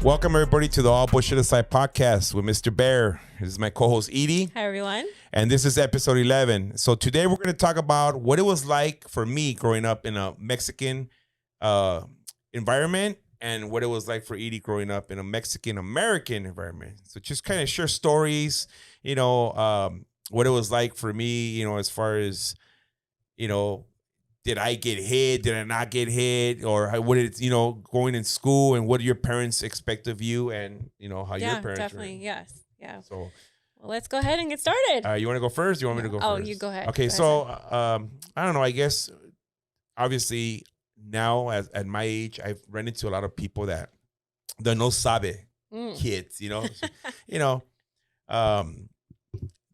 Welcome, everybody, to the All Bullshit Aside podcast with Mr. Bear. This is my co-host, Edie. Hi, everyone. And this is episode 11. So today we're going to talk about what it was like for me growing up in a Mexican environment and what it was like for Edie growing up in a Mexican-American environment. So just kind of share stories, what it was like for me, as far as, did I get hit? Did I not get hit? Or what did going in school and what do your parents expect of you and, how your parents definitely. were? Yes. Yeah. So well, let's go ahead and get started. you want to go first? You want me to go first? Oh, you go ahead. Okay. Go So, ahead. I don't know. I guess obviously now at my age, I've run into a lot of people that the no sabe kids,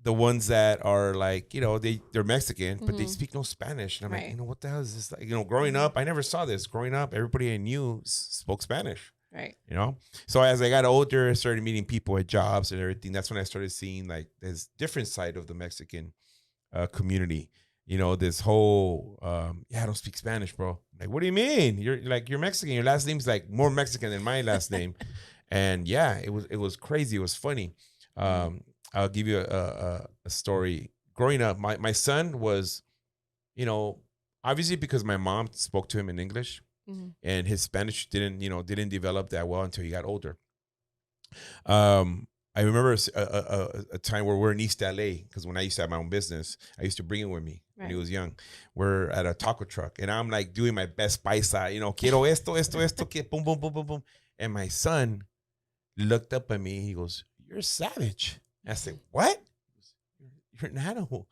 the ones that are like, they're Mexican, but they speak no Spanish. And I'm Right. like, what the hell is this? Like, growing up, I never saw this. Growing up, everybody I knew spoke Spanish. Right. So as I got older, I started meeting people at jobs and everything. That's when I started seeing like this different side of the Mexican community. This whole, I don't speak Spanish, bro. Like, what do you mean? You're Mexican. Your last name's like more Mexican than my last name. And yeah, it was crazy. It was funny. I'll give you a story. Growing up, my son was, obviously because my mom spoke to him in English and his Spanish didn't develop that well until he got older. I remember a time where we're in East LA because when I used to have my own business, I used to bring him with me when he was young. We're at a taco truck and I'm like doing my best paisa, quiero esto, que boom, boom, boom, boom, boom. And my son looked up at me. He goes, "You're a savage." I said, "What? You're an animal.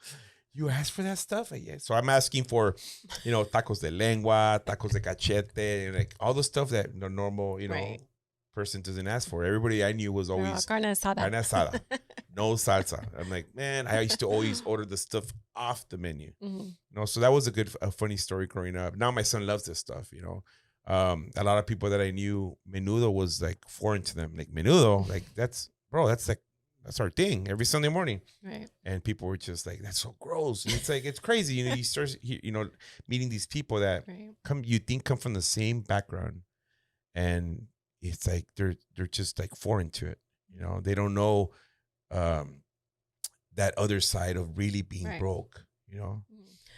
You asked for that stuff?" Yeah. So I'm asking for, tacos de lengua, tacos de cachete, like all the stuff that the normal, person doesn't ask for. Everybody I knew was always carne asada. No salsa. I'm like, man, I used to always order the stuff off the menu. So that was a funny story growing up. Now my son loves this stuff, a lot of people that I knew, menudo was like foreign to them. Like menudo, like that's our thing every Sunday morning. Right. And people were just like, that's so gross. And it's like, it's crazy. You start, meeting these people that come from the same background. And it's like, they're just like foreign to it. They don't know that other side of really being broke,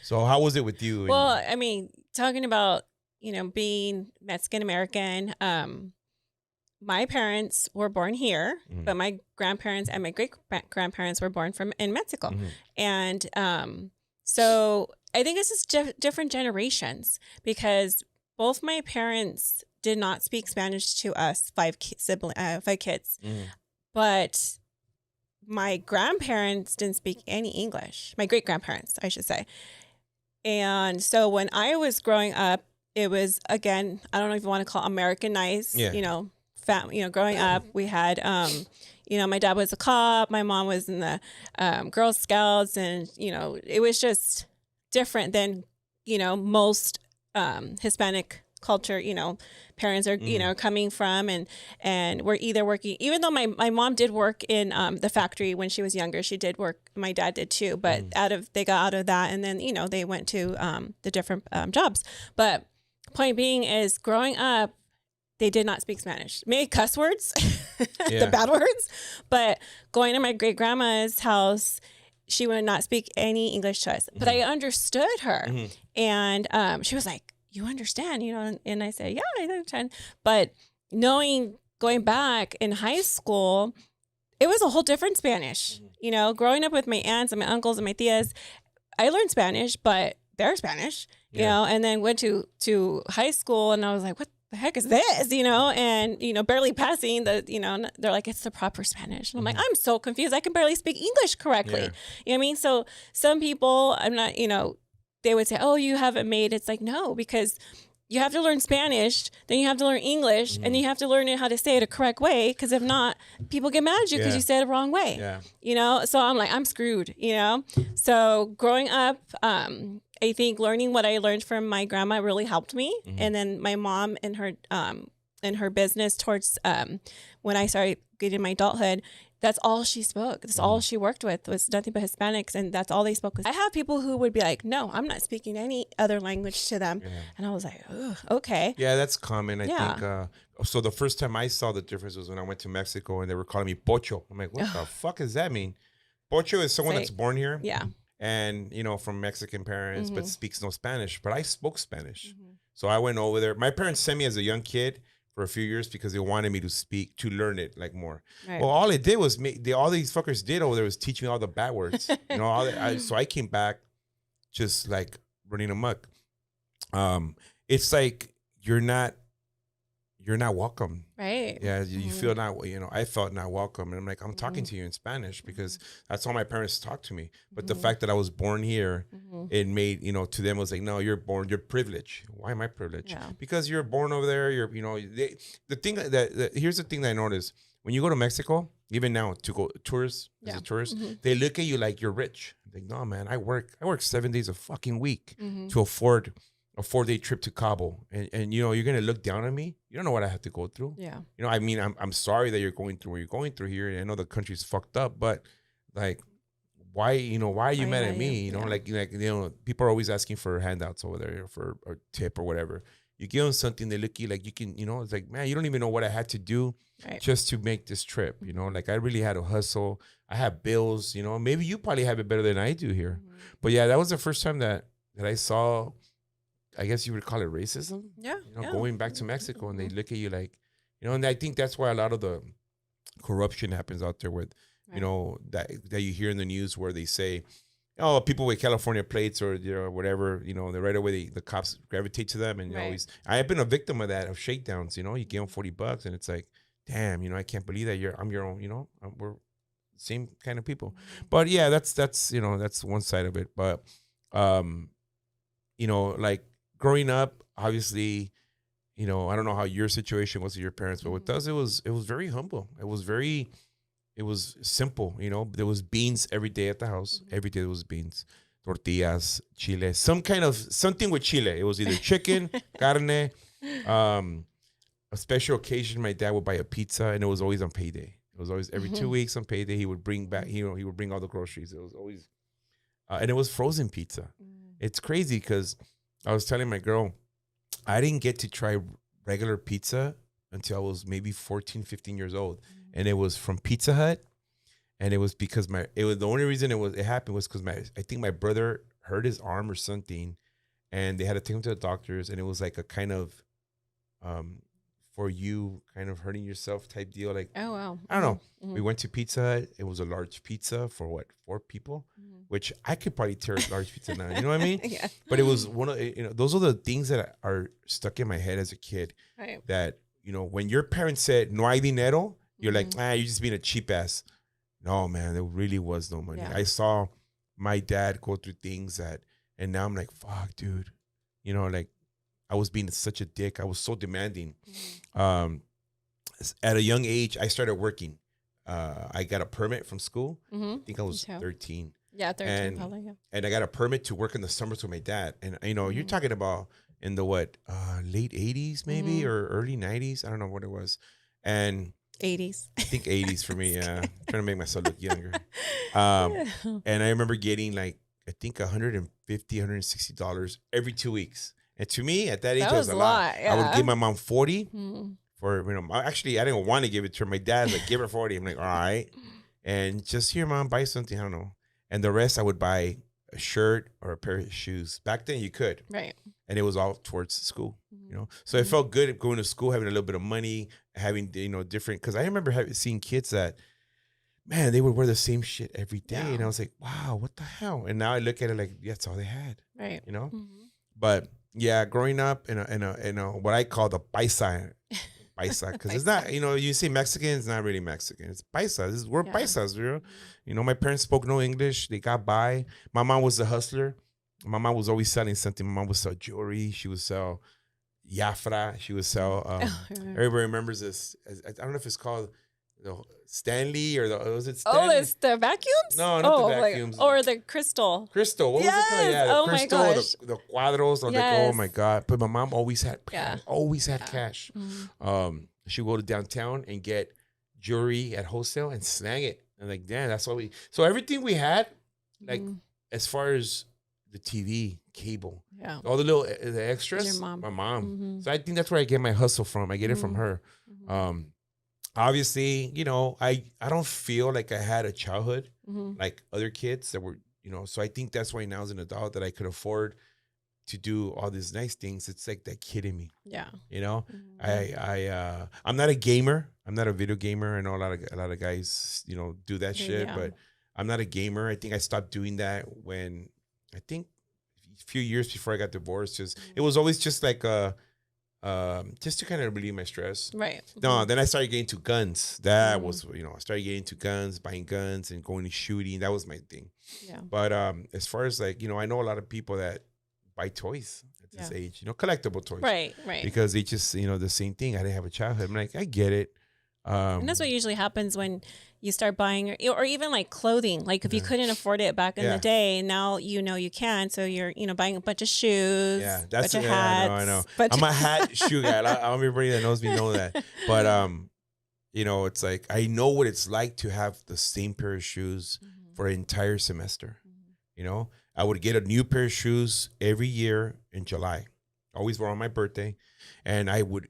So how was it with you? Well, I mean, talking about, being Mexican American, my parents were born here, but my grandparents and my great grandparents were born in Mexico. And so I think this is different generations because both my parents did not speak Spanish to us, five kids. But my grandparents didn't speak any English. My great grandparents, I should say. And so when I was growing up, it was, again, I don't know if you want to call it Americanized, growing up, we had, my dad was a cop, my mom was in the Girl Scouts, and, it was just different than, most Hispanic culture, parents are, coming from and we're either working, even though my mom did work in the factory when she was younger, she did work, my dad did too, but they got out of that and then, they went to the different jobs. But point being is growing up, they did not speak Spanish. Maybe cuss words, the bad words. But going to my great grandma's house, she would not speak any English to us. But I understood her. And she was like, "You understand?" And I said, "Yeah, I understand." But going back in high school, it was a whole different Spanish. Growing up with my aunts and my uncles and my tias, I learned Spanish, but they're Spanish, and then went to high school and I was like, "What the heck is this?" And barely passing they're like, "It's the proper Spanish." And I'm like, I'm so confused. I can barely speak English correctly. You know what I mean? So some people, I'm not, they would say, "Oh, you haven't made." It's like, no, because you have to learn Spanish, then you have to learn English, and you have to learn how to say it a correct way. Because if not, people get mad at you because you said it the wrong way. So I'm like, I'm screwed. So growing up, I think learning what I learned from my grandma really helped me. And then my mom and her in her business towards when I started getting my adulthood, that's all she spoke. That's all she worked with was nothing but Hispanics, and that's all they spoke. I have people who would be like, "No, I'm not speaking any other language to them," and I was like, "Ugh, okay." Yeah, that's common. I think. So the first time I saw the difference was when I went to Mexico and they were calling me pocho. I'm like, what the fuck does that mean? Pocho is someone that's born here. Yeah. And, from Mexican parents, but speaks no Spanish. But I spoke Spanish. So I went over there. My parents sent me as a young kid for a few years because they wanted me to learn it like more. Right. Well, all it did was all these fuckers did over there was teach me all the bad words. So I came back just like running amok. It's like you're not welcome. Right. Yeah. You feel not, I felt not welcome. And I'm like, I'm talking to you in Spanish because that's how my parents talked to me. But the fact that I was born here, it made, to them it was like, no, you're privileged. Why am I privileged? Yeah. Because you're born over there. Here's the thing that I noticed. When you go to Mexico, even now to go tourists, as a tourist, they look at you like you're rich. Like, no, man, I work 7 days a fucking week to afford a 4-day trip to Cabo, and you're gonna look down on me. You don't know what I have to go through. Yeah. I mean, I'm sorry that you're going through what you're going through here. I know the country's fucked up, but like, why are you mad at me? Like people are always asking for handouts over there for a tip or whatever. You give them something, they look at you like you can. It's like, man, you don't even know what I had to do just to make this trip. Like I really had to hustle. I have bills. Maybe you probably have it better than I do here. But yeah, that was the first time that I saw, I guess you would call it racism. Yeah. Going back to Mexico and they look at you like, and I think that's why a lot of the corruption happens out there with, that you hear in the news where they say, oh, people with California plates or whatever, they right away the cops gravitate to them. And I have been a victim of that, of shakedowns. You give them $40 and it's like, damn, I can't believe that I'm your own, we're same kind of people. But yeah, that's one side of it. But like growing up, obviously, I don't know how your situation was with your parents, but with us, it was very humble. It was simple. There was beans every day at the house. Every day there was beans, tortillas, chile, something with chile. It was either chicken, carne. A special occasion, my dad would buy a pizza, and it was always on payday. It was always every 2 weeks on payday. He would bring back, he would bring all the groceries. It was always, and it was frozen pizza. It's crazy because I was telling my girl, I didn't get to try regular pizza until I was maybe 14, 15 years old. And it was from Pizza Hut. And it was because the only reason it happened was because I think my brother hurt his arm or something. And they had to take him to the doctors. And it was like a kind of, for you kind of hurting yourself type deal. Like, oh, wow. I don't know. We went to Pizza Hut. It was a large pizza for 4 people, which I could probably tear a large pizza now. You know what I mean? Yeah. But it was one of, those are the things that are stuck in my head as a kid. Right. That, when your parents said, no hay dinero, you're like, you're just being a cheap ass. No, man, there really was no money. Yeah. I saw my dad go through things and now I'm like, fuck, dude. Like, I was being such a dick. I was so demanding. At a young age, I started working. I got a permit from school. I think I was 13. Yeah, 13 probably. Yeah. And I got a permit to work in the summers with my dad. And you're talking about in the late 80s maybe or early 90s. I don't know what it was. And 80s. I think 80s for me. Yeah, trying to make myself look younger. And I remember getting like I think $150, $160 every 2 weeks. And to me, at that age, that was a lot. Yeah. I would give my mom 40 for, actually, I didn't want to give it to her. My dad like, give her 40. I'm like, all right. And just here, mom, buy something. I don't know. And the rest, I would buy a shirt or a pair of shoes. Back then, you could. Right. And it was all towards school, So it felt good going to school, having a little bit of money, having, different. Because I remember seeing kids that, man, they would wear the same shit every day. Yeah. And I was like, wow, what the hell? And now I look at it like, that's all they had. Right. But yeah, growing up in a what I call the paisa, because it's not, you say Mexican, it's not really Mexican. It's paisa. We're paisas, my parents spoke no English. They got by. My mom was a hustler. My mom was always selling something. My mom would sell jewelry. She would sell Jafra. She would sell. Everybody remembers this. I don't know if it's called Stanley or was it Oh, Stanley? it's the vacuums? No, not the Oh, like, vacuums. or the crystal. Crystal. What was it called? Yes. Yeah, the Oh my crystal, gosh. the cuadros. I'm like, Yes. oh my God. But my mom always had Yeah. cash. Always had cash. She would go to downtown and get jewelry at wholesale and snag it. And like, damn, that's what we. So everything we had, like as far as the TV, cable, Yeah. all the little the extras, Your mom. my mom. Mm-hmm. So I think that's where I get my hustle from. I get it from her. Obviously, you know, I don't feel like I had a childhood like other kids that were, you know. So I think that's why now as an adult that I could afford to do all these nice things. It's like that kid in me. Yeah. You know, I'm not a gamer. I'm not a video gamer. I know a lot of guys, you know, do that shit, but I'm not a gamer. I think I stopped doing that when I think a few years before I got divorced. Just it was always just like just to kind of relieve my stress. Right. No, then I started getting into guns. That was, you know, I started getting into guns, buying guns and going to shooting. That was my thing. Yeah. But as far as like, you know, I know a lot of people that buy toys at this age, you know, collectible toys. Right. Because they just, you know, the same thing. I didn't have a childhood. I'm like, I get it. And that's what usually happens when you start buying, or even like clothing. Like if you couldn't afford it back in the day, now you know you can. So you're, you know, buying a bunch of shoes, that's bunch of hats. I know. I'm a hat shoe guy. Everybody that knows me know that. But you know, it's like I know what it's like to have the same pair of shoes for an entire semester. You know, I would get a new pair of shoes every year in July, always were on my birthday. And I would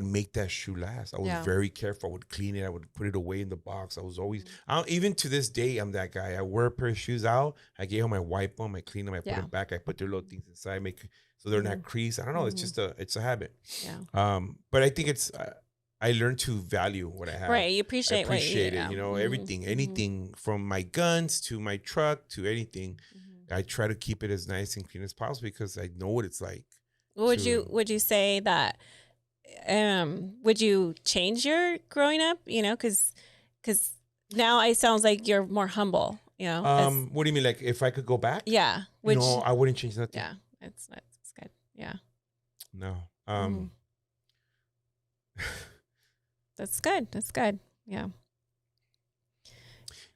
make that shoe last. I was very careful. I would clean it. I would put it away in the box. I was always, even to this day, I'm that guy. I wear a pair of shoes out. I get home, I wipe them, I clean them, I put them back. I put their little things inside, so they're not creased. I don't know. It's just it's a habit. Yeah. But I think it's I learned to value what I have. Right. You appreciate it. You know, everything, anything from my guns to my truck to anything. I try to keep it as nice and clean as possible because I know what it's like. Would you say that would you change your growing up, you know, cuz now it sounds like you're more humble, you know. What do you mean, like if I could go back? Yeah. No, I wouldn't change nothing. Yeah. That's good. Yeah. No. That's good. That's good. Yeah.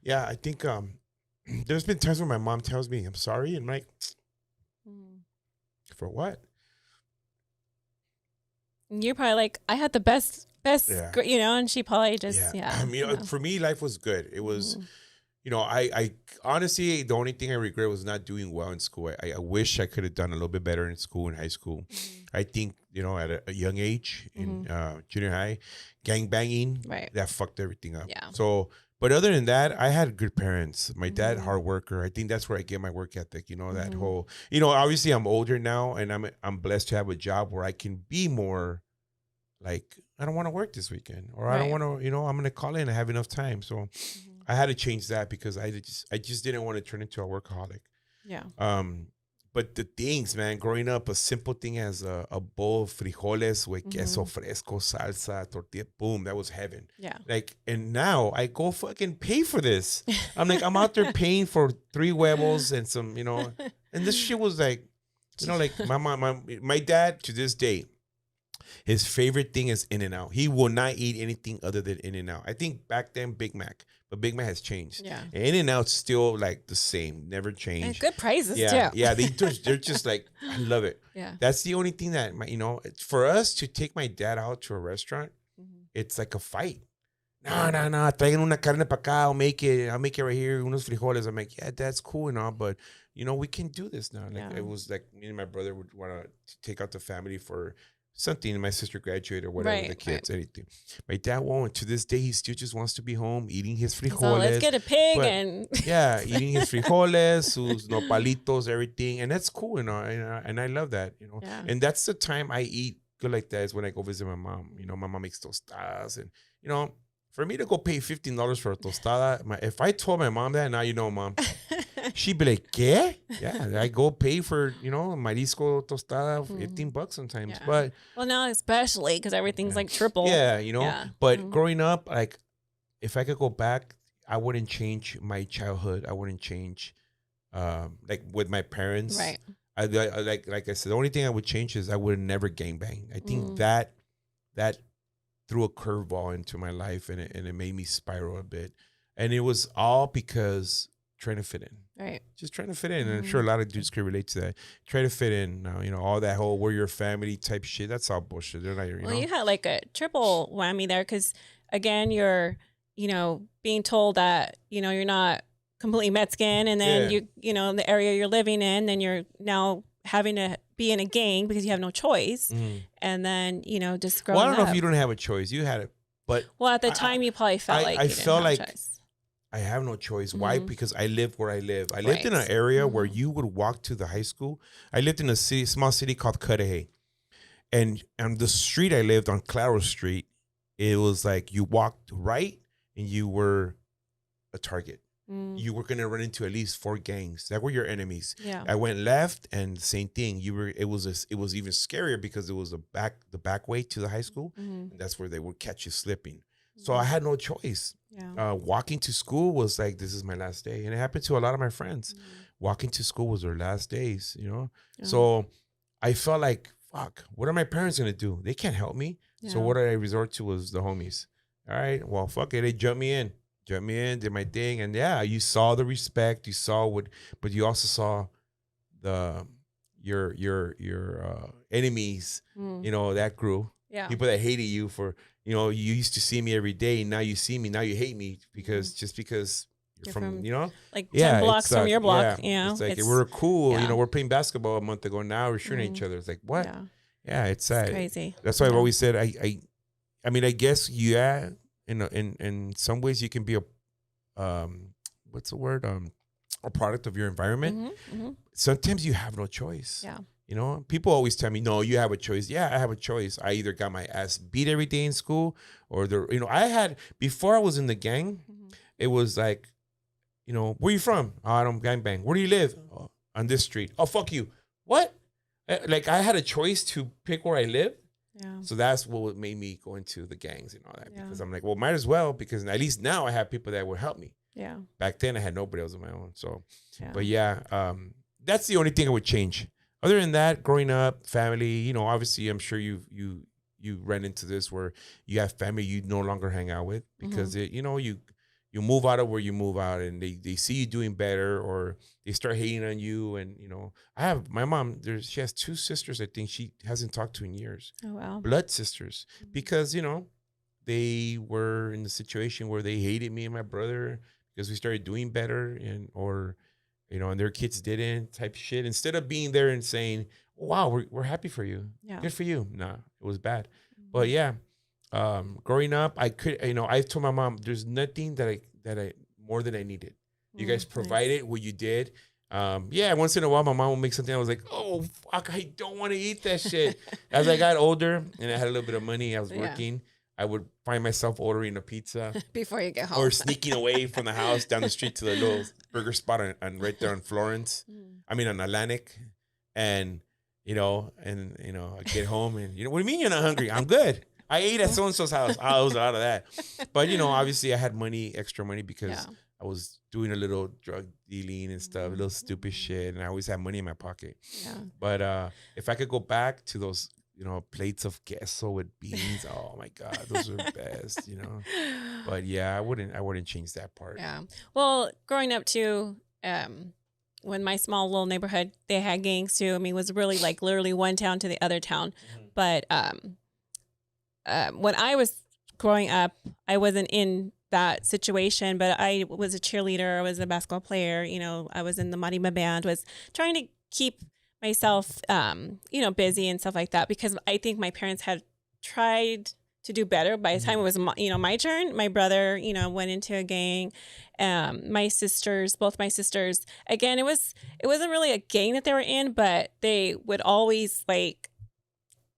Yeah, I think there's been times when my mom tells me I'm sorry and I'm like for what? You're probably like, I had the best, you know, and she probably just, I mean, for me, life was good. It was, you know, I honestly, the only thing I regret was not doing well in school. I wish I could have done a little bit better in school, in high school. I think, you know, at a young age in junior high, gang banging, that fucked everything up. Yeah. So, but other than that, I had good parents. My dad, hard worker. I think that's where I get my work ethic. You know, that whole, you know, obviously I'm older now and I'm blessed to have a job where I can be more like, I don't want to work this weekend or I don't want to, you know, I'm going to call in. I have enough time. So I had to change that because I just didn't want to turn into a workaholic. Yeah. But the things, man, growing up, a simple thing as a bowl of frijoles with queso fresco, salsa, tortilla, boom, that was heaven. Yeah. Like, and now I go fucking pay for this. I'm like, I'm out there paying for 3 huevos and some, you know, and this shit was like, you know, like my dad to this day, his favorite thing is In-N-Out. He will not eat anything other than In-N-Out. I think back then Big Mac, but Big Mac has changed. Yeah. And In-N-Out's still like the same, never changed. And good prices yeah, too. Yeah, they're just like, I love it. Yeah. That's the only thing that, you know, for us to take my dad out to a restaurant, it's like a fight. No, traigan una carne para acá, I'll make it right here, unos frijoles. I'm like, yeah, that's cool and all, but, you know, we can do this now. Like, it was like me and my brother would want to take out the family for something, my sister graduated or whatever, the kids, anything. My dad won't. To this day, he still just wants to be home eating his frijoles. So let's get a pig and eating his frijoles, sus nopalitos, everything, and that's cool, you know. And I love that, you know. Yeah. And that's the time I eat good like that is when I go visit my mom. You know, my mom makes tostadas, and you know, for me to go pay $15 for a tostada, if I told my mom that, now you know, mom. She'd be like, ¿qué? Yeah, I go pay for, you know, marisco tostada, $15 sometimes. Yeah. But well, now especially because everything's like triple. Yeah, you know. Yeah. But growing up, like, if I could go back, I wouldn't change my childhood. I wouldn't change, like, with my parents. Right. I like I said, the only thing I would change is I would never gangbang. I think that threw a curveball into my life, and it made me spiral a bit. And it was all because trying to fit in. Right. Just trying to fit in. And I'm sure a lot of dudes can relate to that. Try to fit in. Now, all that whole we're your family type shit, that's all bullshit. They're not your, Well, you had like a triple whammy there because, again, you're, being told that, you're not completely Mexican. And then in the area you're living in, then you're now having to be in a gang because you have no choice. And then, just growing up. Well, I don't know if you don't have a choice. You had it. But at the time, you probably felt like I you didn't felt have like a choice. I have no choice. Why? Because I live where I live. I lived in Right. an area where you would walk to the high school. I lived in a small city called Cudahy. And on the street I lived on, Claro Street, it was like you walked right and you were a target. You were gonna run into at least 4 gangs that were your enemies. Yeah. I went left, and same thing. It was even scarier because it was the back way to the high school, and that's where they would catch you slipping. So I had no choice. Yeah. Walking to school was like, this is my last day, and it happened to a lot of my friends. Walking to school was their last days. Yeah. So I felt like, fuck, what are my parents gonna do? They can't help me. So what I resort to was the homies. All right, well, fuck it. They jumped me in, did my thing. And you saw the respect, you saw but you also saw your enemies, that grew. Yeah. People that hated you for, you used to see me every day. Now you see me, now you hate me because you're from, like 10 blocks from your block. It's like, we're cool. yeah. We're playing basketball a month ago. Now we're shooting at each other. It's like, what? Yeah. It's sad. Crazy. That's why I've always said, I mean, I guess, in some ways you can be what's the word? A product of your environment. Sometimes you have no choice. Yeah. People always tell me, no, you have a choice. Yeah, I have a choice. I either got my ass beat every day in school or I had, before I was in the gang, it was like, where you from? Oh, I don't gang bang. Where do you live? Oh, on this street. Oh, fuck you. What? Like I had a choice to pick where I live. Yeah. So that's what made me go into the gangs and all that, because I'm like, well, might as well, because at least now I have people that will help me. Yeah. Back then I had nobody else on my own. So, but that's the only thing I would change. Other than that, growing up, family, obviously I'm sure you ran into this where you have family you no longer hang out with because you move out of where you move out, and they see you doing better, or they start hating on you. And, I have my mom, she has 2 sisters, I think she hasn't talked to in years. Oh, wow. Blood sisters, because, they were in the situation where they hated me and my brother because we started doing better, and their kids didn't, type shit. Instead of being there and saying, wow, we're happy for you. Yeah. Good for you. Nah, it was bad. But growing up, I could, I told my mom, there's nothing that I more than I needed. You guys provided what you did. Once in a while, my mom would make something. I was like, oh, fuck, I don't want to eat that shit. As I got older and I had a little bit of money, I was working, I would find myself ordering a pizza. Before you get home. Or sneaking away from the house down the street to the little burger spot on right there on Florence. I mean, on Atlantic. And, I get home and, what do you mean you're not hungry? I'm good. I ate at so-and-so's house. I was out of that. But, obviously I had extra money because I was doing a little drug dealing and stuff, a little stupid shit. And I always had money in my pocket. Yeah. But if I could go back to those, plates of queso with beans, oh my God, those are the best, But I wouldn't change that part. Yeah. Well, growing up too, when my small little neighborhood, they had gangs too. I mean, it was really like literally one town to the other town. But when I was growing up, I wasn't in that situation, but I was a cheerleader. I was a basketball player. I was in the Marima band, was trying to keep myself, busy and stuff like that, because I think my parents had tried to do better. By the time it was, my turn, my brother, went into a gang. Both my sisters, again, it wasn't really a gang that they were in, but they would always like,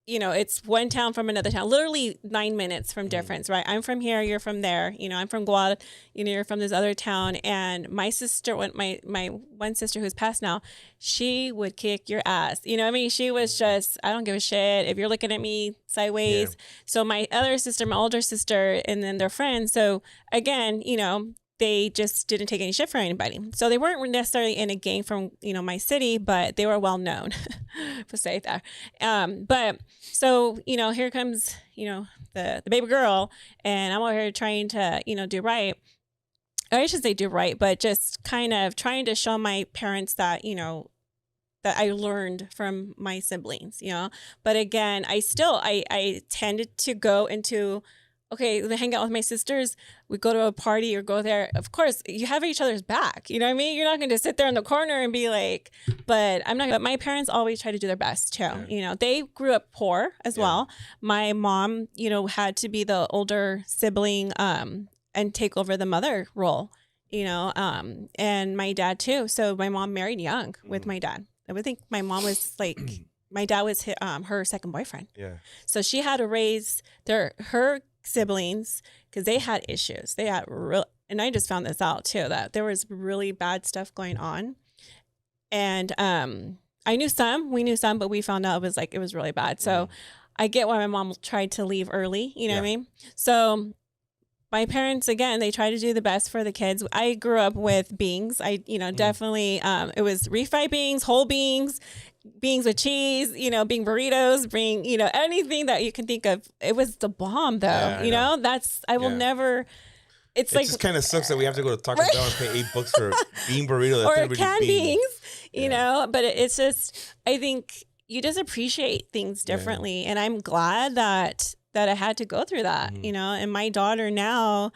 it's one town from another town, literally 9 minutes from difference, right? I'm from here, you're from there. I'm from Guad, you're from this other town. And my sister, my one sister who's passed now, she would kick your ass. She was just, I don't give a shit if you're looking at me sideways. Yeah. So my other sister, my older sister, and then their friends. So again, they just didn't take any shit for anybody. So they weren't necessarily in a gang from, my city, but they were well known, to say that. But so, here comes, the baby girl, and I'm over here trying to, do right. Or I should say do right, but just kind of trying to show my parents that, that I learned from my siblings, But again, I tended to go into, okay, let me hang out with my sisters. We go to a party or go there. Of course, you have each other's back. You know what I mean? You're not going to sit there in the corner and be like, but I'm not. But my parents always try to do their best too. Yeah. They grew up poor as well. My mom, had to be the older sibling and take over the mother role, and my dad too. So my mom married young with my dad. I would think my mom was like, my dad was her second boyfriend. Yeah. So she had to raise her siblings because they had issues. They had and I just found this out too, that there was really bad stuff going on. And we knew some, but we found out it was really bad. So I get why my mom tried to leave early, you know what I mean? So my parents, again, they try to do the best for the kids. I grew up with beans. I, definitely, it was refried beans, whole beans with cheese, being burritos, anything that you can think of. It was the bomb though, I will never. It just kind of sucks that we have to go to Taco Bell and pay $8 for bean burrito. Or canned beans, but it's just, I think you just appreciate things differently. And I'm glad that I had to go through that, and my daughter now,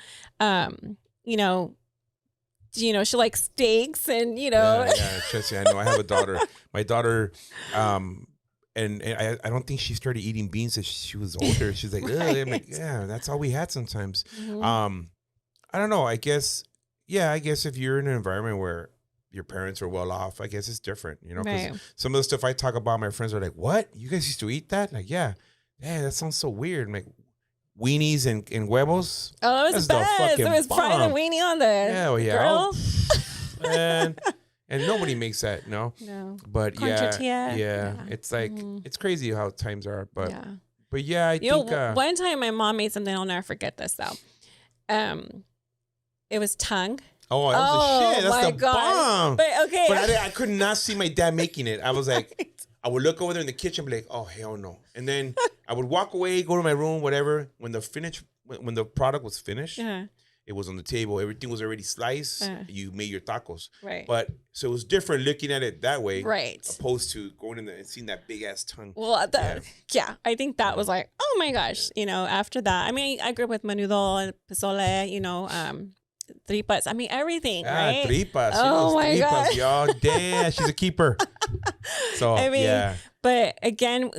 she likes steaks and, Trust me, I know. I have a daughter. My daughter, and I don't think she started eating beans as she was older. She's like, I'm like, yeah, that's all we had sometimes. I don't know. I guess if you're in an environment where your parents are well off, I guess it's different, because some of the stuff I talk about, my friends are like, what? You guys used to eat that? Like, yeah, that sounds so weird. I'm like, weenies and huevos. Oh, it was the best. It was frying the weenie on the grill. And nobody makes that, no. But it's like it's crazy how times are. But I think one time my mom made something, I'll never forget this though. It was tongue. Oh, that was the shit. That's the bomb. But okay, but I could not see my dad making it. I was like, I would look over there in the kitchen, and be like, oh hell no. And then I would walk away, go to my room, whatever. When the product was finished, it was on the table. Everything was already sliced. You made your tacos. Right. But so it was different looking at it that way. Right. Opposed to going in there and seeing that big ass tongue. Well, I think that was like, oh my gosh. After that, I mean, I grew up with menudo and pozole, tripas. I mean, everything, right? Tripas. Oh my God. Y'all, damn, she's a keeper. So, I mean, but again,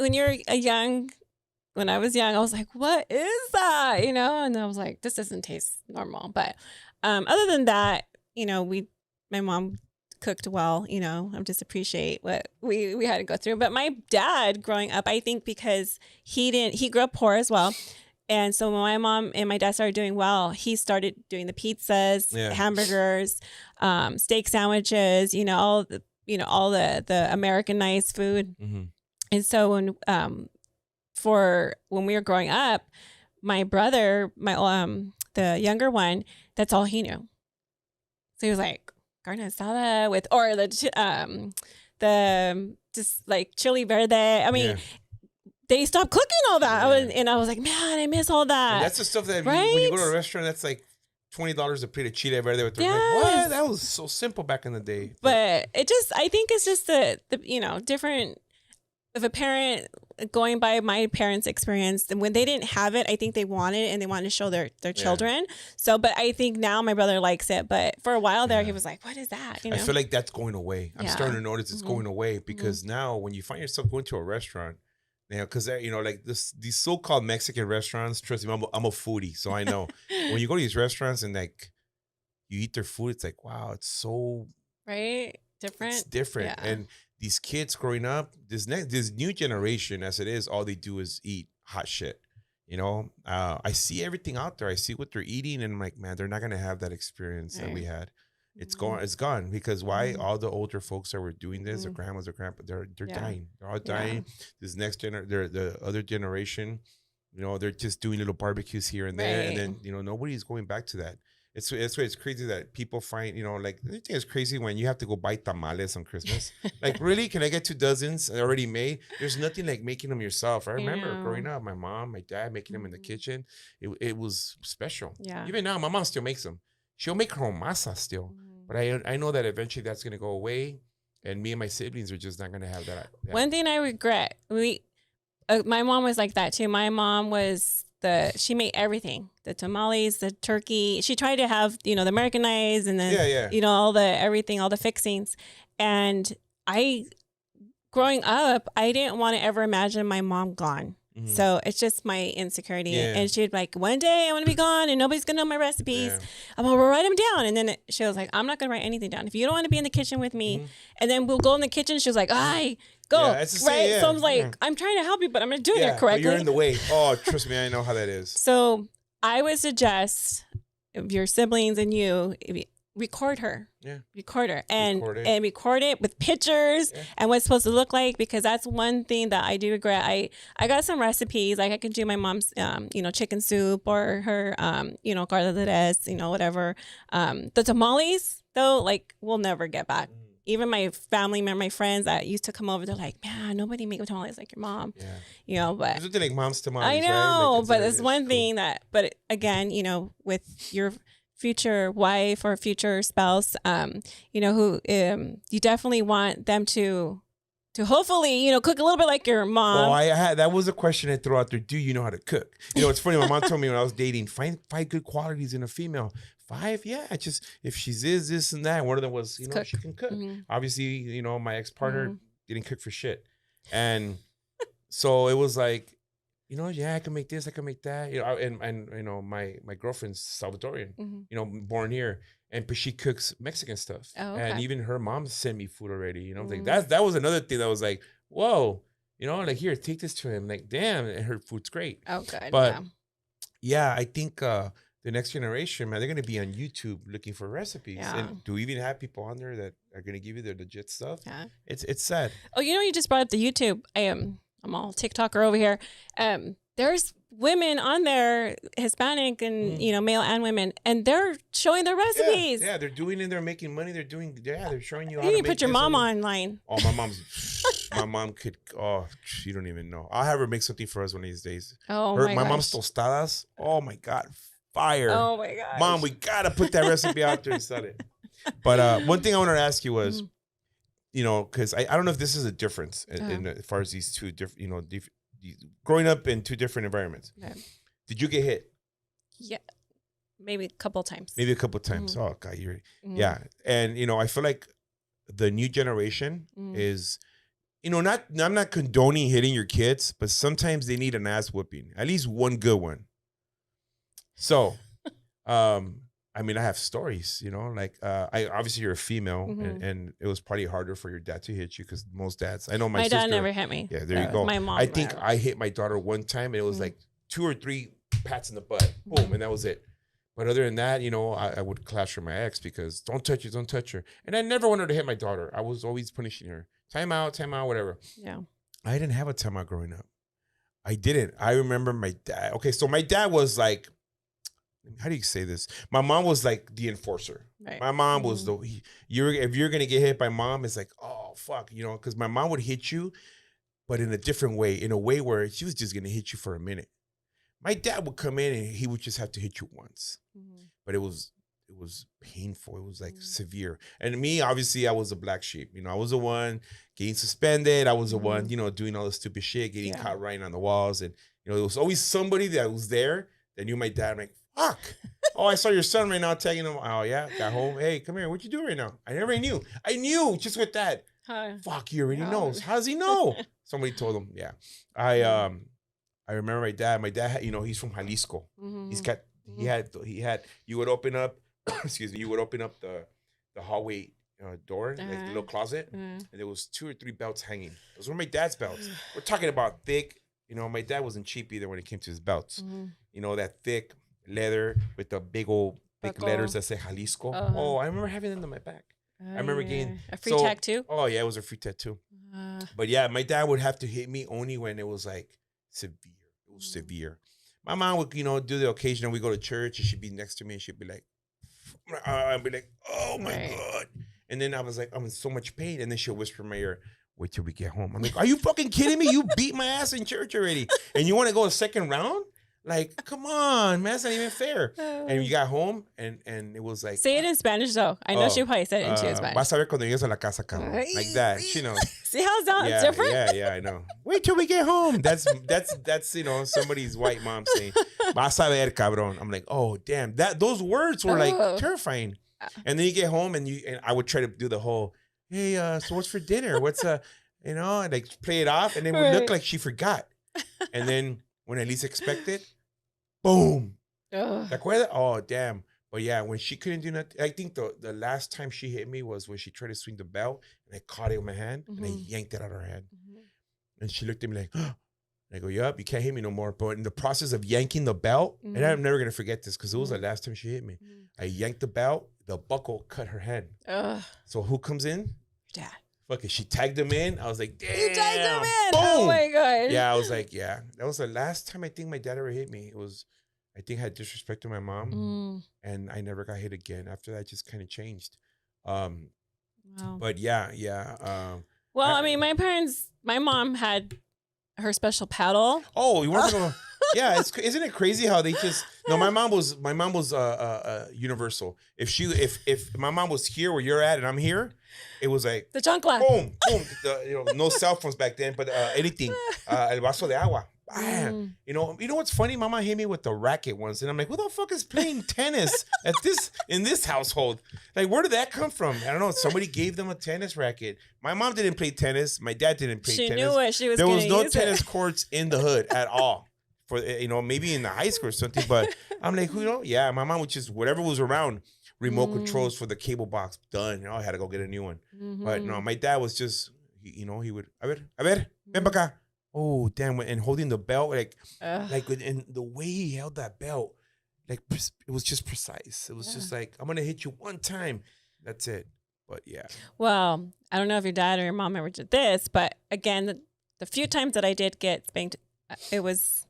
when I was young, I was like, what is that? And I was like, this doesn't taste normal. But other than that, my mom cooked well, I just appreciate what we had to go through. But my dad growing up, I think because he grew up poor as well. And so when my mom and my dad started doing well, he started doing the pizzas, hamburgers, steak sandwiches, all the Americanized food. And so when we were growing up, my brother, the younger one, that's all he knew. So he was like carne asada or the just like chili verde. I mean. They stopped cooking all that. I was like, man, I miss all that. And that's the stuff that when you go to a restaurant, that's like $20 a plate of chile verde. With like, what? That was so simple back in the day. But I think it's just the different of a parent going by my parents' experience. And when they didn't have it, I think they wanted it and they wanted to show their children. So, but I think now my brother likes it. But for a while there, he was like, what is that? I feel like that's going away. I'm starting to notice it's going away because now when you find yourself going to a restaurant, because like these so-called Mexican restaurants, trust me, I'm a foodie, so I know when you go to these restaurants and like you eat their food, it's like, wow, it's so different. It's different, and these kids growing up, this new generation, as it is, all they do is eat hot shit. I see everything out there. I see what they're eating, and I'm like, man, they're not gonna have that experience that we had. It's gone because why? All the older folks that were doing this, their grandmas, their grandpa, they're dying. They're all dying. This next the other generation, they're just doing little barbecues here and there, and then nobody's going back to that. It's crazy that people find, like, the thing is crazy when you have to go buy tamales on Christmas. Like, really? Can I get 2 dozens already made? There's nothing like making them yourself. I remember Yeah. growing up, my mom, my dad making them in the Mhm. kitchen. It was special. Yeah. Even now, my mom still makes them. She'll make her own masa still. Mhm. But I know that eventually that's going to go away. And me and my siblings are just not going to have that. One thing I regret, my mom was like that too. My mom was she made everything, the tamales, the turkey. She tried to have, the Americanized and then, Yeah. all the everything, all the fixings. And growing up, I didn't want to ever imagine my mom gone. Mhm. So it's just my insecurity. Yeah. And she'd be like, one day I want to be gone and nobody's going to know my recipes. Yeah. I'm going to write them down. And then she was like, I'm not going to write anything down. If you don't want to be in the kitchen with me, Mhm. and then we'll go in the kitchen. She was like, go. Yeah, it's the same, right. yeah, So I'm like, yeah. I'm trying to help you, but I'm not doing Yeah, it correctly. but you're in the way. Oh, trust me, I know how that is. So I would suggest if your siblings and you record her. Yeah. Record her and Record it. and record it with pictures Yeah. and what it's supposed to look like, because that's one thing that I do regret. I got some recipes, like I can do my mom's chicken soup or her carne de res, whatever. The tamales though, like we'll never get back. Even my family member, my friends that used to come over, they're like, man, nobody make tamales like your mom. Yeah. But There's nothing like mom's tamales, I right? know, Like, but it's one cool. thing but again, with your future wife or future spouse, who you definitely want them to hopefully, cook a little bit like your mom. Oh, that was a question I threw out there. Do you know how to cook? It's funny. My mom told me when I was dating, find 5 good qualities in a female. 5, yeah. Just if she's this and that. One of them was, she can cook. Mhm. Obviously, my ex-partner didn't cook for shit, and so it was like, I can make this, I can make that. And my girlfriend's Salvadorian, Mhm. born here, but she cooks Mexican stuff. Oh, And okay. even her mom sent me food already. Like Mm. that was another thing that was like, whoa, like, here, take this to him. Like, damn, and her food's great. Oh, good. But yeah, I think the next generation, man, they're gonna be on YouTube looking for recipes. Yeah. And do we even have people on there that are gonna give you the legit stuff? Yeah. It's sad. Oh, you just brought up the YouTube. I'm all TikToker over here. There's women on there, Hispanic and male and women, and they're showing their recipes. Yeah, they're doing it. They're making money. They're showing you how You to need to make put your this mom and- online. Oh, my mom could. Oh, you don't even know. I'll have her make something for us one of these days. Oh My my mom's gosh. tostadas. Oh my God, fire! Oh my gosh. Mom, we gotta put that recipe out there and sell it. But one thing I wanted to ask you was, because I don't know if this is a difference in as far as these two different, growing up in 2 different environments. Okay. Did you get hit? Yeah, maybe a couple times. Maybe a couple of times. Mhm. Oh God, you're Mhm. yeah. And I feel like the new generation Mhm. is, I'm not condoning hitting your kids, but sometimes they need an ass whooping, at least one good one. So, I have stories, like, obviously you're a female, Mhm. and it was probably harder for your dad to hit you because most dads, I know my My sister, dad never hit me. yeah, there you go. My mom. I think I hit my daughter one time, and it was Mhm. like 2 or 3 pats in the butt, boom, Mhm. and that was it. But other than that, I would clash with my ex because don't touch her. And I never wanted to hit my daughter. I was always punishing her. Time out, whatever. Yeah. I didn't have a timeout growing up. I didn't. I remember my dad. Okay, so my dad was like, how do you say this? My mom was like the enforcer. Right. My mom was Mhm. if you're gonna get hit by mom, it's like, oh fuck, because my mom would hit you, but in a different way, in a way where she was just gonna hit you for a minute. My dad would come in and he would just have to hit you once, Mhm. but it was painful. It was like Mhm. severe. And me, obviously, I was a black sheep. I was the one getting suspended. I was the one, doing all the stupid shit, getting Yeah. caught writing on the walls. And there was always somebody that was there that knew my dad. I'm like, fuck. Oh, I saw your son right now tagging him. Oh yeah, got home. Hey, come here. What you doing right now? I never knew. I knew just with that. Huh. Fuck, he already Oh. knows. How does he know? Somebody told him. Yeah. I remember my dad. My dad had, he's from Jalisco. Mhm. He's got he had you would open up excuse me, you would open up the hallway door, like the little closet, and there was 2 or 3 belts hanging. Those were my dad's belts. We're talking about thick. My dad wasn't cheap either when it came to his belts. Mhm. That thick leather with the big old thick Buckle. letters that say Jalisco. Uh-huh. Oh, I remember having them on my back. I remember getting- a free so- tattoo. Oh yeah, it was a free tattoo. But yeah, my dad would have to hit me only when it was like severe. It was severe. My mom would, do the occasional, we go to church and she'd be next to me and she'd be like, I'd be like, oh my Right. God. And then I was like, I'm in so much pain. And then she'll whisper in my ear, wait till we get home. I'm like, are you fucking kidding me? You beat my ass in church already. And you want to go a second round? Like, come on, man. That's not even fair. And you got home and it was like, Say it in Spanish though. I know she probably said it in Spanish. vas a ver cuando llegues a la casa, cabrón. Like that. She knows. See how it sounds different? Yeah, I know. Wait till we get home. That's somebody's white mom saying, vas a ver, cabrón. I'm like, oh damn. Those words were like terrifying. And then you get home and I would try to do the whole, hey, so what's for dinner? What's and like play it off, and it would look like she forgot. And then when I least expected, boom. ¿Te acuerdas? Oh, damn. But yeah, when she couldn't do nothing, I think the last time she hit me was when she tried to swing the belt, and I caught it with my hand, and I yanked it out of her hand. And she looked at me like, oh. I go, yup, you can't hit me no more. But in the process of yanking the belt, and I'm never going to forget this because it was the last time she hit me. I yanked the belt, the buckle cut her hand. So who comes in? Dad. Fuck it. She tagged him in. I was like, damn. You tagged him in. Boom. Oh my God. Yeah, I was like, yeah. That was the last time I think my dad ever hit me. It was, I think I had disrespect to my mom, and I never got hit again. After that, just kind of changed. Wow. But yeah. Well, I mean, my mom had her special paddle. Oh, you weren't gonna. Yeah, isn't it crazy how they just? No, my mom was universal. If my mom was here where you're at and I'm here, it was like the chancla. Boom, boom. No cell phones back then, but anything. El vaso de agua. Bam. You know what's funny? Mama hit me with the racket once, and I'm like, who the fuck is playing tennis in this household? Like, where did that come from? I don't know. Somebody gave them a tennis racket. My mom didn't play tennis. My dad didn't play tennis. She knew what she was. There was no tennis courts in the hood at all. For maybe in the high school or something. But I'm like, yeah, my mom would just whatever was around. Remote controls for the cable box, done. I had to go get a new one. But no, my dad was just, he would, a ver, ven pa' acá. Oh, damn. And holding the belt, and the way he held that belt, like, it was just precise. It was just like, I'm going to hit you one time. That's it. But yeah. Well, I don't know if your dad or your mom ever did this, but again, the few times that I did get spanked, it was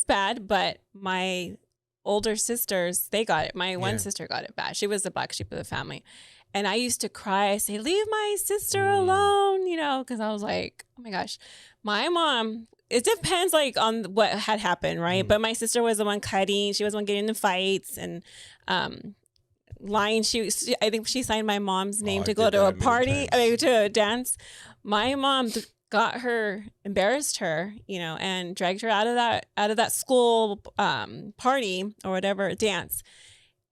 bad, but my older sisters, they got it. My one sister got it bad. She was the black sheep of the family. And I used to cry. I say, leave my sister alone, because I was like, oh my gosh. My mom, it depends on what had happened, right? But my sister was the one cutting. She was the one getting in fights and lying. I think she signed my mom's name to go to a party, to a dance. My mom embarrassed her, and dragged her out of that school party or whatever dance,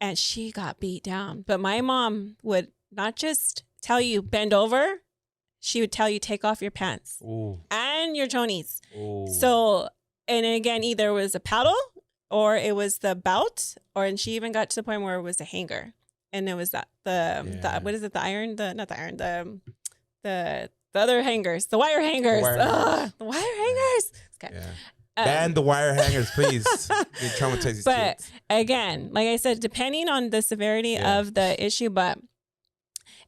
and she got beat down. But my mom would not just tell you bend over, she would tell you take off your pants and your chonies. So, and again, either it was a paddle or it was the belt, and she even got to the point where it was a hanger, and it was the what is it? The iron, not the iron, the other hangers, the wire hangers. The wire hangers. Okay. Yeah. Ban the wire hangers, please. They traumatize these kids. Again, like I said, depending on the severity of the issue,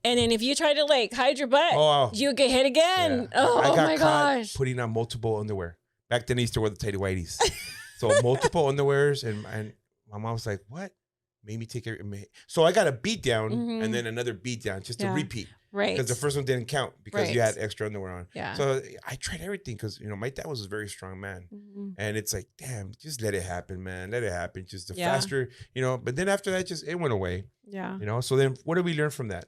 and then if you try to hide your butt, you get hit again. Yeah. Oh I my got gosh. putting on multiple underwear. Back then I used to wear the tighty whities. So multiple underwears, and my mom was like, what? Made me take it. So I got a beat down and then another beat down just to repeat. Right. Because the first one didn't count because you had extra underwear on. Yeah. So I tried everything because, my dad was a very strong man. And it's like, damn, just let it happen, man. Let it happen. Just the faster, but then after that, it went away. Yeah. So then what did we learn from that?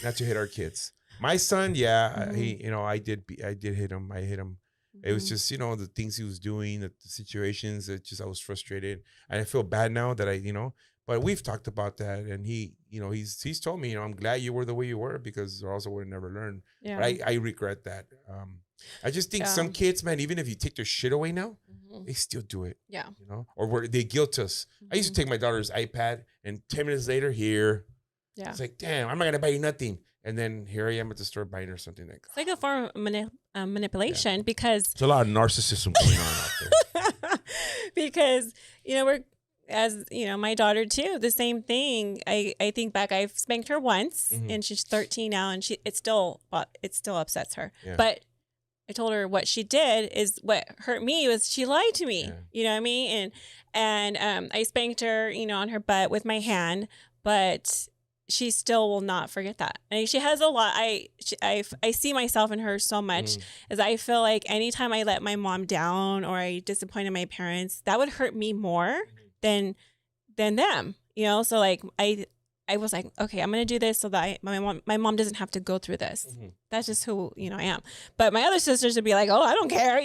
Not to hit our kids. My son, he, I did hit him. I hit him. It was just, the things he was doing, the situations that I was frustrated. And I feel bad now that but we've talked about that, and he, he's told me, I'm glad you were the way you were because or else I would have never learned. Yeah. But I regret that. I just think some kids, man, even if you take their shit away now, they still do it. Yeah. Or where they guilt us. I used to take my daughter's iPad, and 10 minutes later, here. Yeah. It's like, damn, I'm not gonna buy you nothing. And then here I am at the store buying her something it's like a form of manipulation because there's a lot of narcissism going on out there. Because we're. As my daughter too, the same thing. I think back, I've spanked her once and she's 13 now, and it still upsets her. Yeah. But I told her what she did is what hurt me was she lied to me. Yeah. You know what I mean? And I spanked her, on her butt with my hand, but she still will not forget that. And she has a lot. I see myself in her so much, as I feel like anytime I let my mom down or I disappointed my parents, that would hurt me more than them. You know, so like I was like, okay, I'm gonna do this so that my mom doesn't have to go through this. That's just who I am. But my other sisters would be like, oh, I don't care,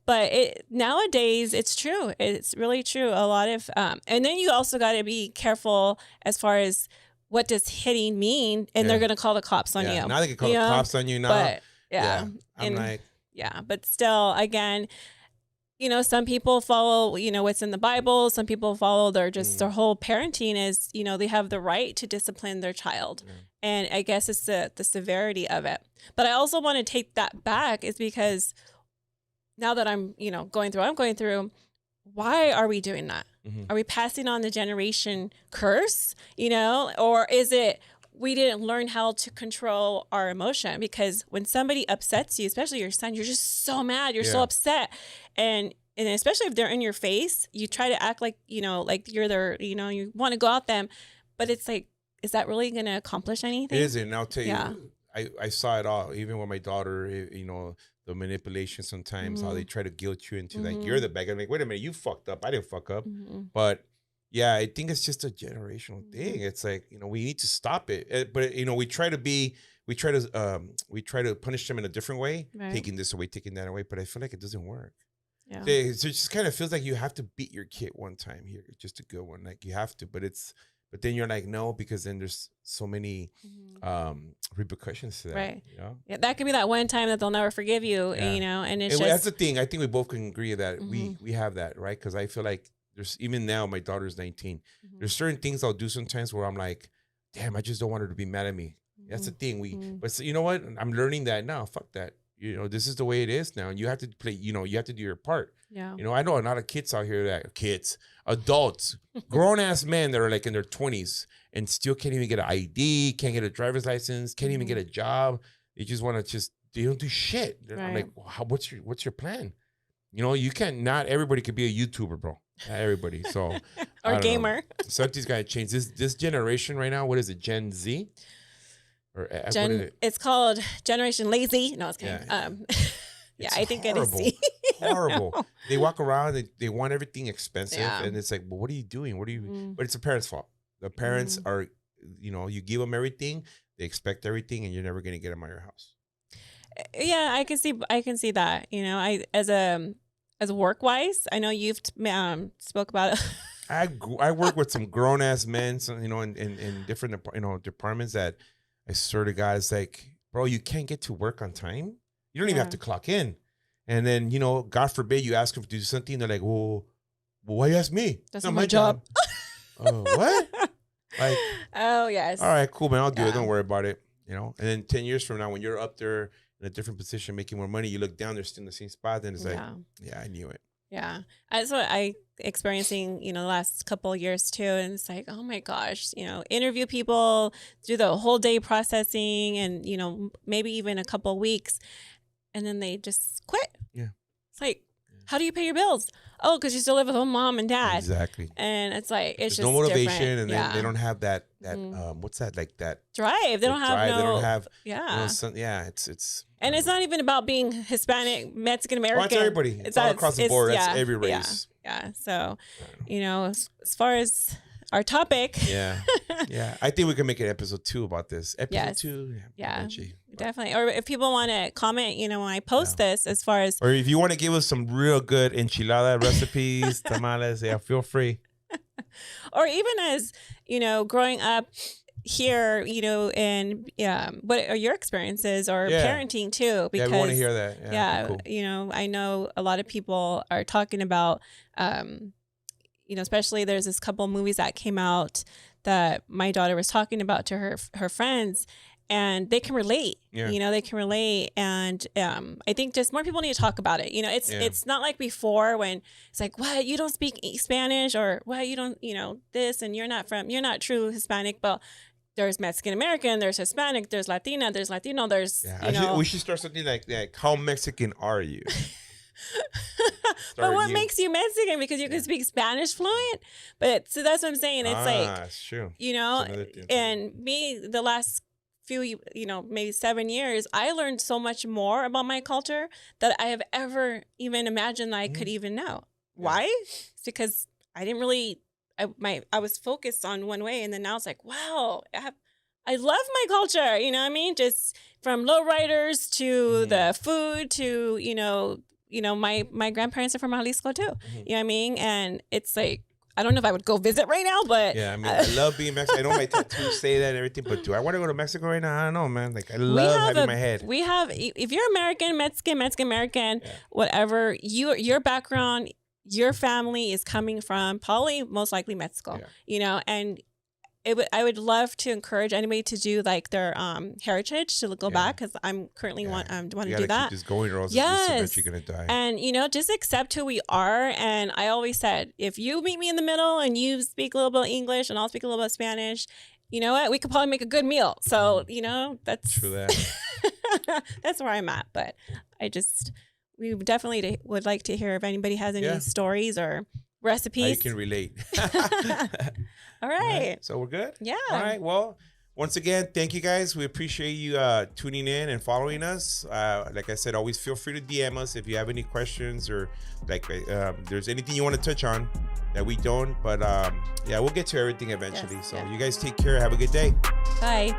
But nowadays, it's true. It's really true. A lot of and then you also got to be careful as far as what does hitting mean, and they're gonna call the cops on you. Now they can call the cops on you now. But I'm like, but still, again. Some people follow, what's in the Bible. Some people follow their whole parenting is, they have the right to discipline their child. Yeah. And I guess it's the severity of it. But I also want to take that back is because now that I'm, going through, why are we doing that? Are we passing on the generation curse, or is it we didn't learn how to control our emotion? Because when somebody upsets you, especially your son, you're just so mad. You're so upset. And especially if they're in your face, you try to act like, like you're their, you want to go at them. But it's like, is that really going to accomplish anything? It isn't. And I'll tell you, I saw it all, even with my daughter, the manipulation sometimes, how they try to guilt you into like, you're the bad guy. I'm like, wait a minute, you fucked up. I didn't fuck up. But yeah, I think it's just a generational thing. It's like, we need to stop it. But, we try to punish them in a different way, taking this away, taking that away. But I feel like it doesn't work. Yeah. It just kind of feels like you have to beat your kid one time here, just a good one. Like you have to, but then you're like, no, because then there's so many repercussions to that. Right. Yeah, that could be that one time that they'll never forgive you, and it's that's the thing. I think we both can agree that we have that, right? Because I feel like there's, even now, my daughter's 19. There's certain things I'll do sometimes where I'm like, damn, I just don't want her to be mad at me. That's the thing. But so, you know what? I'm learning that now. Fuck that. This is the way it is now. And you have to play, you have to do your part. Yeah. I know a lot of kids out here adults, grown ass men that are like in their 20s and still can't even get an ID, can't get a driver's license, can't even get a job. They just want to they don't do shit. Right. I'm like, what's your plan? You can't, not everybody could be a YouTuber, bro. Not everybody. So or gamer. Something's got to change. This generation right now, what is it? Gen Z? Or it's called Generation Lazy. No, it's kidding. Yeah, I think it is Z. Horrible. They walk around, they want everything expensive, and it's like, well, what are you doing? But it's the parents' fault. The parents are, you give them everything, they expect everything, and you're never going to get them out of your house. Yeah, I can see that. I as work wise, I know you've spoke about it. I work with some grown ass men, so, in different departments that I swear to God, it's like, bro, you can't get to work on time. You don't even have to clock in. And then, God forbid you ask them to do something. They're like, well, why you ask me? That's not my job. Oh, what? Like, oh, yes. All right, cool, man. I'll do it. Don't worry about it. And then 10 years from now, when you're up there in a different position, making more money, you look down, they're still in the same spot. And it's like, I knew it. Yeah. That's what I experiencing, the last couple of years too. And it's like, oh my gosh, interview people, do the whole day processing and, maybe even a couple of weeks. And then they just quit. Yeah. It's like, how do you pay your bills? Oh, because you still live with mom and dad. Exactly. And it's like, it's There's just no motivation, different. And they don't have that what's that, like that drive. They don't have drive. no. They don't have. Yeah. It's. And it's not even about being Hispanic, Mexican American. Well, it's everybody. It's all across the board. It's every race. Yeah. So, as far as our topic. Yeah. I think we can make an episode 2 about this. Episode 2. Yeah. Definitely. Or if people want to comment, when I post this, as far as. Or if you want to give us some real good enchilada recipes, tamales, feel free. Or even as, growing up here, and what are your experiences or parenting too? Because we want to hear that. Cool. I know a lot of people are talking about, especially there's this couple movies that came out that my daughter was talking about to her friends, and they can relate. They can relate, and I think just more people need to talk about it. It's not like before when it's like, what, you don't speak Spanish, or what, you don't, this, and you're not true Hispanic, but there's Mexican American, there's Hispanic, there's Latina, there's Latino, there's we should start something like that. How Mexican are you? But what new. makes you Mexican? Because you can speak Spanish fluent. But so that's what I'm saying. It's like, it's true. you know, It's another thing. and me, the last few, you know, maybe 7 years, I learned so much more about my culture that I have ever even imagined that I could even know. Yeah. Why? It's because I didn't really, I was focused on one way, and then now it's like, wow, I love my culture. You know what I mean? Just from lowriders to the food to, you know, my grandparents are from Jalisco too. You know what I mean? And it's like, I don't know if I would go visit right now, but yeah, I mean, I love being Mexican. I know my tattoos say that and everything, but do I want to go to Mexico right now? I don't know, man. Like, I love having my head. We have, if you're American, Mexican American, whatever, your background, your family is coming from probably most likely Mexico, you know, and I would love to encourage anybody to do like their heritage to go back, because I'm currently want to do that. Keep this going, or else it's eventually gonna die. And you know, just accept who we are. And I always said, if you meet me in the middle and you speak a little bit of English and I'll speak a little bit of Spanish, you know what? We could probably make a good meal. So you know, that's true. That that's where I'm at. But we definitely would like to hear if anybody has any stories or recipes. I can relate. All right. So we're good? Yeah. All right. Well, once again, thank you guys. We appreciate you tuning in and following us. Like I said, always feel free to DM us if you have any questions, or like there's anything you want to touch on that we don't. But yeah, we'll get to everything eventually. Yes, so you guys take care. Have a good day. Bye.